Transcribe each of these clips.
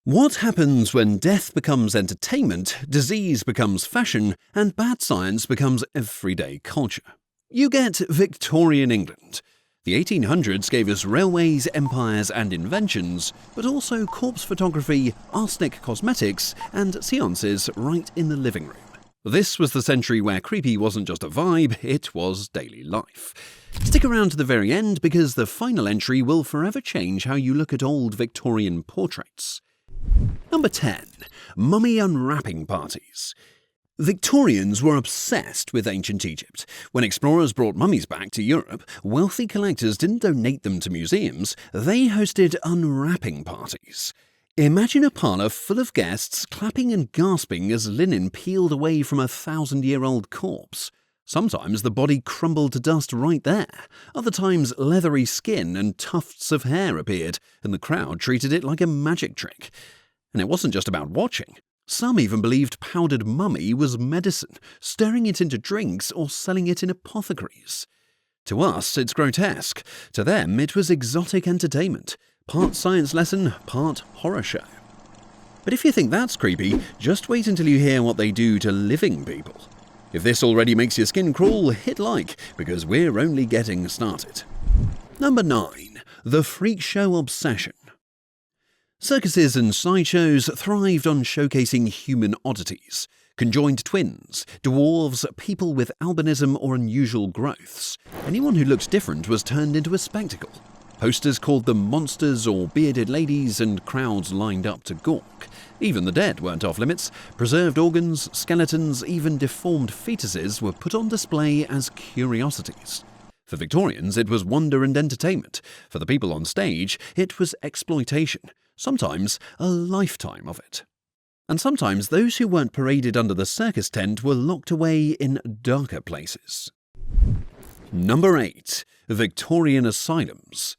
What happens when death becomes entertainment, disease becomes fashion, and bad science becomes everyday culture? You get Victorian England. The 1800s gave us railways, empires, and inventions, but also corpse photography, arsenic cosmetics, and séances right in the living room. This was the century where creepy wasn't just a vibe, it was daily life. Stick around to the very end because the final entry will forever change how you look at old Victorian portraits. Number 10. Mummy unwrapping parties. Victorians were obsessed with ancient Egypt. When explorers brought mummies back to Europe, wealthy collectors didn't donate them to museums, they hosted unwrapping parties. Imagine a parlour full of guests clapping and gasping as linen peeled away from a 1,000-year-old corpse. Sometimes the body crumbled to dust right there. Other times leathery skin and tufts of hair appeared, and the crowd treated it like a magic trick. And it wasn't just about watching. Some even believed powdered mummy was medicine, stirring it into drinks or selling it in apothecaries. To us, it's grotesque. To them, it was exotic entertainment. Part science lesson, part horror show. But if you think that's creepy, just wait until you hear what they do to living people. If this already makes your skin crawl, hit like, because we're only getting started. Number 9. The freak show obsession. Circuses and sideshows thrived on showcasing human oddities. Conjoined twins, dwarves, people with albinism or unusual growths. Anyone who looked different was turned into a spectacle. Posters called them monsters or bearded ladies, and crowds lined up to gawk. Even the dead weren't off limits. Preserved organs, skeletons, even deformed fetuses were put on display as curiosities. For Victorians, it was wonder and entertainment. For the people on stage, it was exploitation, sometimes a lifetime of it. And sometimes those who weren't paraded under the circus tent were locked away in darker places. Number 8. Victorian asylums.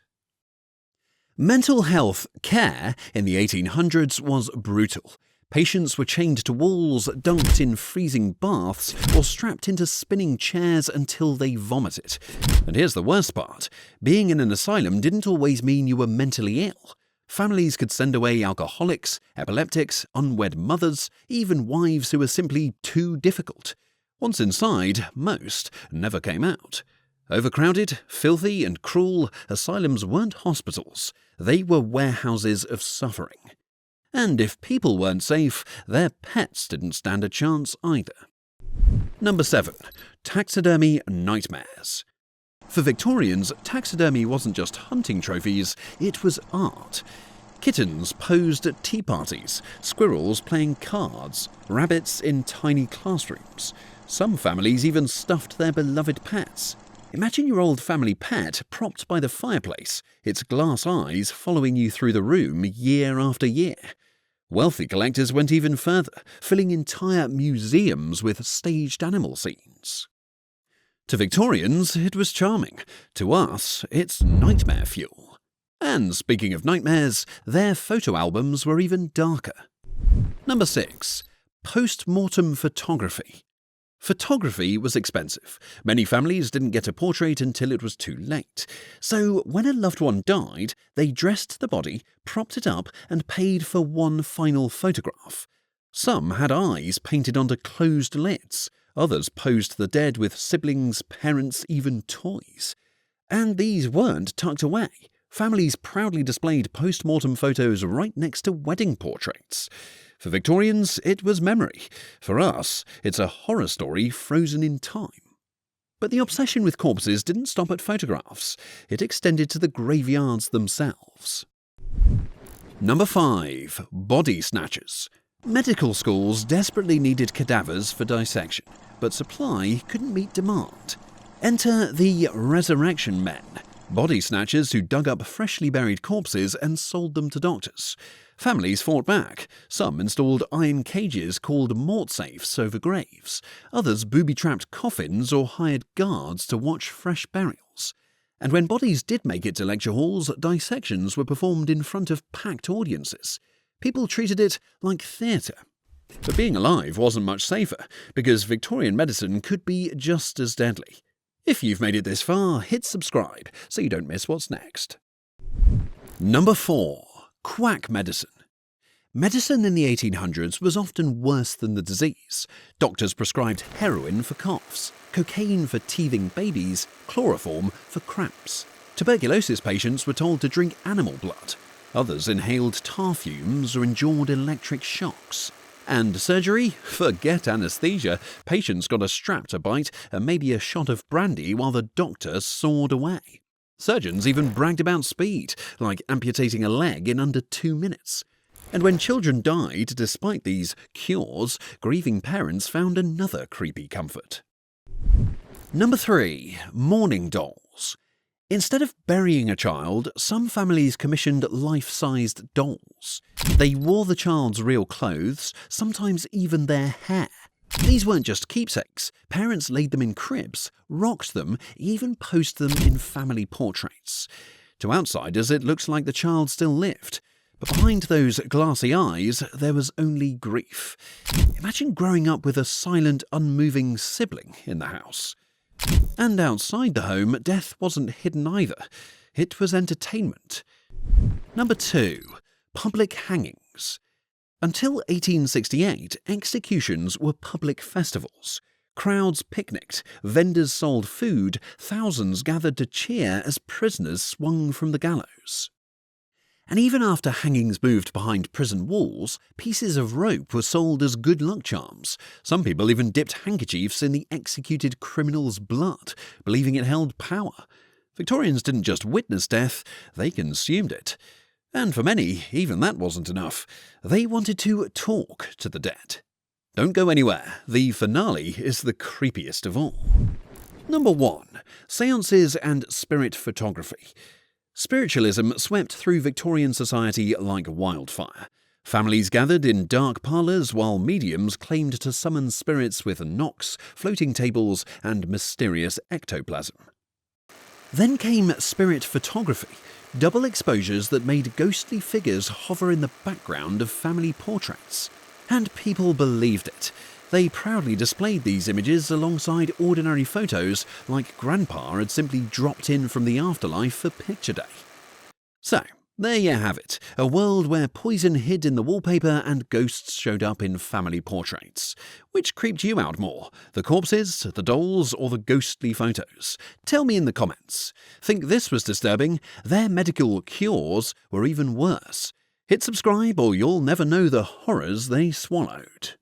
Mental health care in the 1800s was brutal. Patients were chained to walls, dunked in freezing baths, or strapped into spinning chairs until they vomited. And here's the worst part. Being in an asylum didn't always mean you were mentally ill. Families could send away alcoholics, epileptics, unwed mothers, even wives who were simply too difficult. Once inside, most never came out. Overcrowded, filthy, and cruel, asylums weren't hospitals. They were warehouses of suffering. And if people weren't safe, their pets didn't stand a chance either. Number 7. Taxidermy nightmares. For Victorians, taxidermy wasn't just hunting trophies, it was art. Kittens posed at tea parties, squirrels playing cards, rabbits in tiny classrooms. Some families even stuffed their beloved pets. Imagine your old family pet propped by the fireplace, its glass eyes following you through the room year after year. Wealthy collectors went even further, filling entire museums with staged animal scenes. To Victorians, it was charming. To us, it's nightmare fuel. And speaking of nightmares, their photo albums were even darker. Number 6. Post-mortem photography. Photography was expensive. Many families didn't get a portrait until it was too late. So when a loved one died, they dressed the body, propped it up, and paid for one final photograph. Some had eyes painted onto closed lids. Others posed the dead with siblings, parents, even toys. And these weren't tucked away. Families proudly displayed post-mortem photos right next to wedding portraits. For Victorians, it was memory. For us, it's a horror story frozen in time. But the obsession with corpses didn't stop at photographs. It extended to the graveyards themselves. Number 5. Body snatchers. Medical schools desperately needed cadavers for dissection, but supply couldn't meet demand. Enter the resurrection men. Body snatchers who dug up freshly buried corpses and sold them to doctors. Families fought back. Some installed iron cages called mort safes over graves. Others booby-trapped coffins or hired guards to watch fresh burials. And when bodies did make it to lecture halls, dissections were performed in front of packed audiences. People treated it like theatre. But being alive wasn't much safer, because Victorian medicine could be just as deadly. If you've made it this far, hit subscribe so you don't miss what's next. Number 4. Quack medicine. Medicine in the 1800s was often worse than the disease. Doctors prescribed heroin for coughs, cocaine for teething babies, chloroform for cramps. Tuberculosis patients were told to drink animal blood. Others inhaled tar fumes or endured electric shocks. And surgery? Forget anesthesia. Patients got a strap to bite and maybe a shot of brandy while the doctor sawed away. Surgeons even bragged about speed, like amputating a leg in under 2 minutes. And when children died despite these cures, grieving parents found another creepy comfort. Number 3. Mourning dolls. Instead of burying a child, some families commissioned life-sized dolls. They wore the child's real clothes, sometimes even their hair. These weren't just keepsakes. Parents laid them in cribs, rocked them, even posed them in family portraits. To outsiders, it looked like the child still lived. But behind those glassy eyes, there was only grief. Imagine growing up with a silent, unmoving sibling in the house. And outside the home, death wasn't hidden either. It was entertainment. Number 2. Public hangings. Until 1868, executions were public festivals. Crowds picnicked, vendors sold food, thousands gathered to cheer as prisoners swung from the gallows. And even after hangings moved behind prison walls, pieces of rope were sold as good luck charms. Some people even dipped handkerchiefs in the executed criminal's blood, believing it held power. Victorians didn't just witness death, they consumed it. And for many, even that wasn't enough. They wanted to talk to the dead. Don't go anywhere, the finale is the creepiest of all. Number 1. Séances and spirit photography. Spiritualism swept through Victorian society like wildfire. Families gathered in dark parlours while mediums claimed to summon spirits with knocks, floating tables, and mysterious ectoplasm. Then came spirit photography, double exposures that made ghostly figures hover in the background of family portraits. And people believed it. They proudly displayed these images alongside ordinary photos like Grandpa had simply dropped in from the afterlife for picture day. So, there you have it, a world where poison hid in the wallpaper and ghosts showed up in family portraits. Which creeped you out more, the corpses, the dolls, or the ghostly photos? Tell me in the comments. Think this was disturbing? Their medical cures were even worse. Hit subscribe or you'll never know the horrors they swallowed.